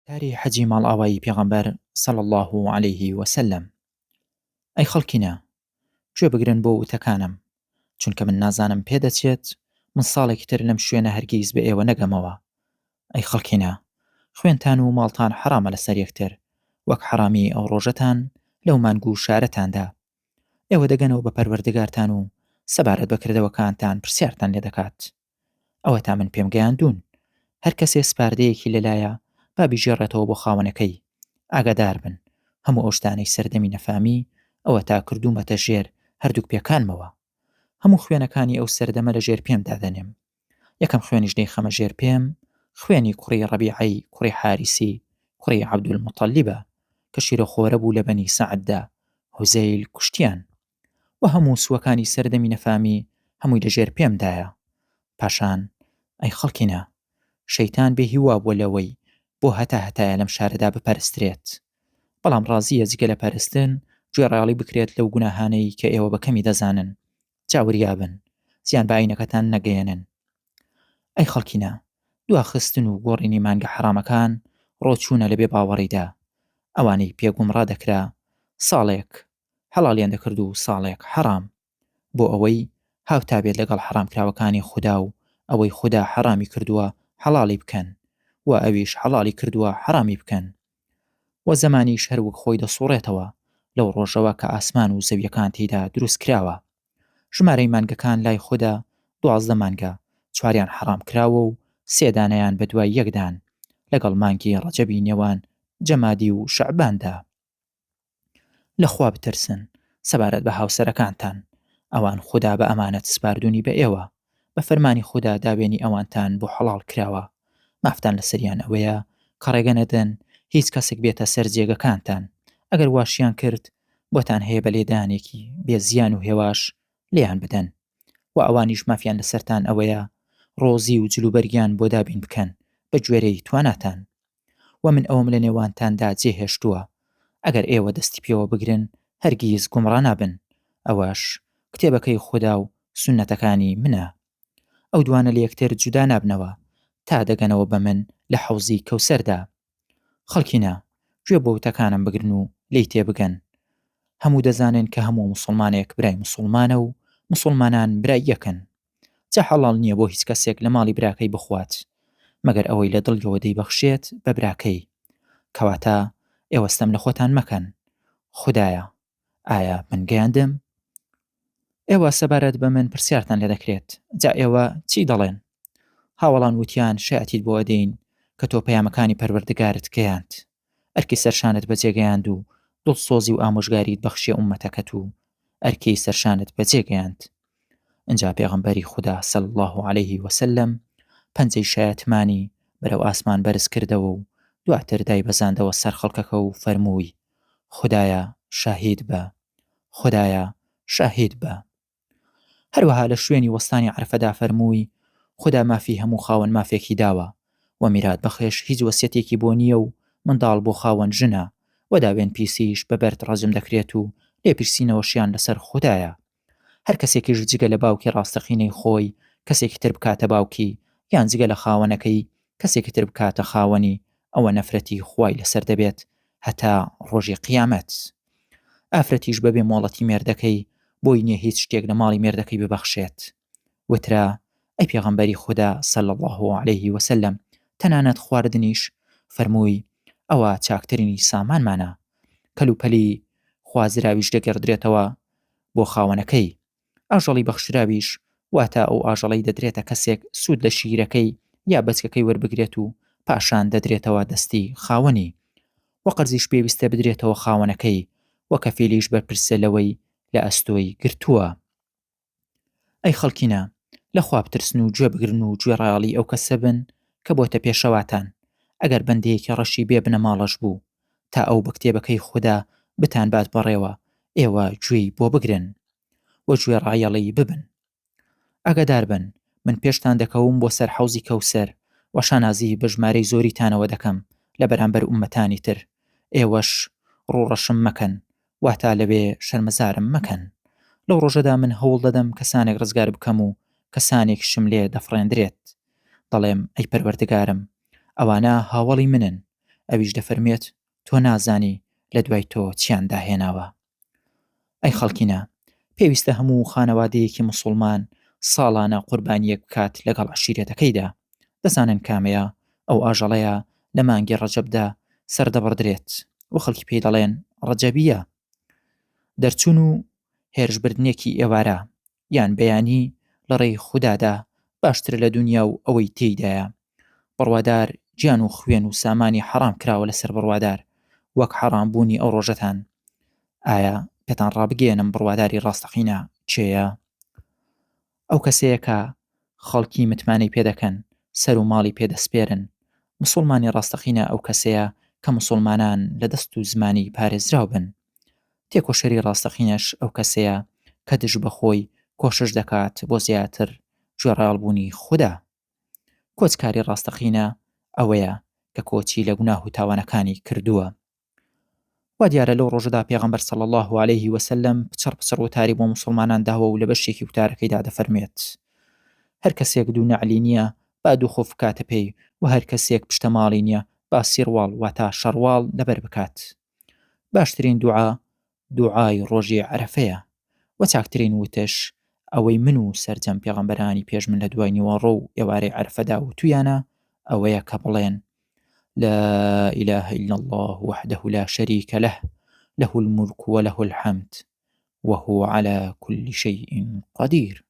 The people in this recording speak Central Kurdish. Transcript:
تاری حەجی ماڵئاوایی پێغەمبەر صلی الله عليه وسلم. ئەی خەڵکینە، گوێ بگرن بۆ وتەکانم، چونکە من نازانم پێدەچێت من ساڵێکی تر لەم شوێنە هەرگیز بە ئێوە نەگەمەوە. ئەی خەڵکینە، خوێنتان و ماڵتان حرامە لەسەر یەکتر، وەک حرامی ئەو ڕۆژەتان لەو مانگ و شارەتاندا. ئێوە دەگەنەوە بە پەروەردگارتان و سەبارەت بەکردەوەکانتان پرسیارتان لێ دەکات. ئەوە تا من پێم گەیاندوون، هەر کەسێ سپاردەیەکی لەلایە با بیژێڕێتەوە بۆ خاوەنەکەی. ئاگادار بن، هەموو ئەو شتانەی سەردەمی نەفامی ئەوە تا کردومەتە ژێر هەردووک پێکانمەوە. هەموو خوێنەکانی ئەو سەردەمە لە ژێر پێم دادەنێم. یەکەم خوێنیش دەیخەمە ژێر پێم، خوێنی کوڕی ڕەبیعەی کوڕی حارسی کوڕی عەبدولموتەلیبە کە شیرەخۆرە بوو لە بەنی سەعەددا. هوزەیل کوشتیان و هەموو سووەکانی سەردەمی نەفامی هەمووی لە ژێر پێمدایە. پاشان ئەی خەڵکینە، شەیتان بێهیوا بووە لەوەی بۆ هەتایە لەم شارەدا بپەرسترێت، بەڵام ڕازیە جگە لە پەرستن گوێڕایەڵی بکرێت لەو گوناهانەی کە ئێوە بەکەمی دەزانن. چاوەریابن، زیان بە عینەکەتان نەگەیەنن. ئەی خەڵکینە، دواخستن و گۆڕینی مانگە حرامەکان ڕۆچوونە لە بێ باوەڕیدا. ئەوانەی پێگومڕا دەکرا ساڵێک هەڵاڵیان دەکرد و ساڵێک حرام، بۆ ئەوەی هاوتابێت لەگەڵ حرامکراوەکانی خوددا و ئەوەی خوددا حرامی کردووە حەڵاڵی بکەن و ئەویش حەڵاڵی کردووە حرامی بکەن. و زەمانیش هەروەک خۆی دەسوڕێتەوە لەو ڕۆژەوە کە ئاسمان و زەویەکان تێیدا دروست کراوە. ژمارەی مانگەکان لای خوددا 12 مانگە، 4یان حرام کراوە و 3 دانەیان بە دوای یەکدان لەگەڵ مانگی ڕەجەبی نێوان جەمادی و شەعباندا. لەخوا بترسن سەبارەت بە هاوسەرەکانتان، ئەوان خوددا بە ئەمانەت سپاردوونی بە ئێوە، بە فەرمانی خوددا داوێنی ئەوانتان بۆ حەڵاڵ کراوە. مافتان لەسەریان ئەوەیە کە ڕێگە نەدەن هیچ کەسێک بێتە سەر جێگەکانتان. ئەگەر واشیان کرد بۆتان هەیە بە لێدانێکی بێزیان و هێواش لێیان بدەن. و ئەوانیش مافیان لەسەرتان ئەوەیە ڕۆزی و جلوبەرگیان بۆ دابین بکەن بە گوێرەی تواناتان. و من ئەوم لە نێوانتاندا جێهێشتووە، ئەگەر ئێوە دەستی پێوە بگرن هەرگیز گومڕا نابن. ئەوەش کتێبەکەی خوددا و سونەتەکانی منە. ئەو دوانە لە یەکتر جودا نابنەوە تا دەگەنەوە بە من لە حەوزی کەوسەردا. خەڵکینە، گوێ بۆ وتەکانم بگرن و لی تێبگەن. هەموو دەزانن کە هەموو مسلمانێک برای مسلمانە و مسلمانان برای یەکن. جا حەڵاڵ نییە بۆ هیچ کەسێک لە ماڵی براکەی بخوات مەگەر ئەوەی لە دڵیەوە دەیبەخشێت بە براکەی. کەواتە ئێوەستەم لە خۆتان مەکەن. خوددایە، ئایا من گەیاندم؟ ئێوە سەبارەت بە من پرسیارتان لێ دەکرێت، جا ئێوە چی دەڵێن؟ هاوڵان وتیان شایەتیت بۆ ئەدەین کە تۆ پەیامەکانی پەروەردگارت گەیاند، ئەرکی سەرشانت بەجێگەیاند و دڵسۆزی و ئامۆژگاریت بەخشیە ئومەتەکەت و ئەرکی سەرشانت بەجێگەیاند. ئەنجا پێغەمبەری خوددا صلی الله عليه وسلم پەنجەی شایەتمانی بەرەو ئاسمان بەرز کردەوە و دواتر دای بەزاندەوە سەر خەڵکەکە و فەرمووی: خوددایە شاهید بە، خوددایە شاهید بە. هەروەها لە شوێنی وەستانی عەرفەدا فەرمووی: خوددا مافی هەموو خاوەن مافێکی داوە و میرات بەخێش هیچ وەسیەتێکی بۆ نییە و منداڵ بۆ خاوەن ژنە و داوێن پیسیش بە بەرد ڕەجم دەکرێت و لێپرسینەوەشیان لەسەر خوددایە. هەر کەسێکیش جگە لە باوکی ڕاستەقینەی خۆی کەسێکی تر بکاتە باوکی، یان جگە لە خاوەنەکەی کەسێکی تر بکاتە خاوەنی، ئەوە نەفرەتی خوای لەسەر دەبێت هەتا ڕۆژی قیامەت. ئافرەتیش بەبێ مۆڵەتی مێردەکەی بۆی نییە هیچ شتێک لە ماڵی مێردەکەی ببەخشێت. وترا ئەی پێغەمبەری خوددا صلی الله عليه وسلم، تەنانەت خواردنیش فەرمووی ئەوە چاکترینی سامانمانە. کەلوپەلی خوازراویش دەگەڕدرێتەوە بۆ خاوەنەکەی. ئاژەڵی بەخشراویش واتە ئەو ئاژەڵەی دەدرێتە کەسێک سوود لە شیرەکەی یا بەچکەکەی وەربگرێت و پاشان دەدرێتەوە دەستی خاوەنی. و قەرزیش پێویستە بدرێتەوە خاوەنەکەی و کەفیلیش بەرپرسە لەوەی لە ئەستۆی گرتووە. ئەی خەڵکینە، لەخوا بترسن و گوێ بگرن و گوێڕایەڵی ئەو کەسە بن کە بۆتە پێشەواتان. ئەگەر بەندەیەکی ڕەشی بێ بنە ماڵەش بوو تا ئەو بە کتێبەکەی خوددا بتان بات بەڕێوە، ئێوە گوێی بۆ بگرن و گوێڕایەڵی ببن. ئاگادار بن، من پێشتان دەکەوم بۆ سەر حەوزی کەوسەر و شانازی بە ژمارەی زۆریتانەوە دەکەم لە بەرامبەر ئومەتانی تر. ئێوەش ڕوڕەشم مەکەن واتا لەوێ شەرمەزارم مەکەن. لەو ڕۆژەدا من هەوڵ دەدەم کەسانێک ڕزگار بکەم و کەسانێکشم لێ دەفڕێندرێت. دەڵێم ئەی پەروەردگارم، ئەوانە هاوڵی منن، ئەویش دەفەرمێت تۆ نازانی لە دوای تۆ چیان داهێناوە. ئەی خەڵکینە، پێویستە هەموو خانەوادەیەکی مسڵمان ساڵانە قوربانیەک بکات لەگەڵ عشیرەتەکەیدا. دەزانن کامەیە ئەو ئاژەڵەیە لە مانگی ڕەجەبدا سەردەبڕدرێت و خەڵکی پێی دەڵێن ڕەجەبیە. دەرچوون و هێرشبردنێکی ئێوارە یان بەیانی لە ڕێی خوددادا باشتر لە دنیا و ئەوەی تێیدایە. بڕوادار گیان و خوێن و سامانی حەرام کراوە لەسەر بڕوادار وەک حەرامبوونی ئەو ڕۆژەتان. ئایا پێتان ڕابگەێنم بڕواداری ڕاستەقینە چێیە؟ ئەو کەسەیە کە خەڵکی متمانەی پێدەکەن، سەر و ماڵی پێدەسپێرن. مسڵمانی ڕاستەقینە ئەو کەسەیە کە مسڵمانان لە دەست و زمانی پارێزراو بن. تێکۆشەری ڕاستەقینەش ئەو کەسەیە کە دژ بەخۆی کۆشش دەکات بۆ زیاتر گوێڕایەڵبوونی خوددا. کۆچکاری ڕاستەقینە ئەوەیە کە کۆچی لە گوناه و تاوانەکانی کردووە. وا دیارە لەو ڕۆژەدا پێغەمبەر صلی الله عليه وسلم پچڕ وتاری بۆ مسڵمانان داوە و لە بەشێکی وتارەکەیدا دەفەرمێت هەر کەسێک دوو نەعلی نییە با دوو خۆف بکاتە پێی و هەر کەسێک پشتەماڵی نییە با سیڕواڵ واتە شەڕواڵ لەبەر بکات. باشترین دوعا دوعای ڕۆژی عەرەفەیە و چاکترین وتش ئەوەی من و سەرجەم پێغەمبەرانی پێش من لە دوای نیوەڕۆ و ئێوارەی عەرەفەدا وتویانە ئەوەیە کە بڵێن لا إله إلا الله وحده لا شريك له له الملك وله الحمد وهو على كل شيء قدير.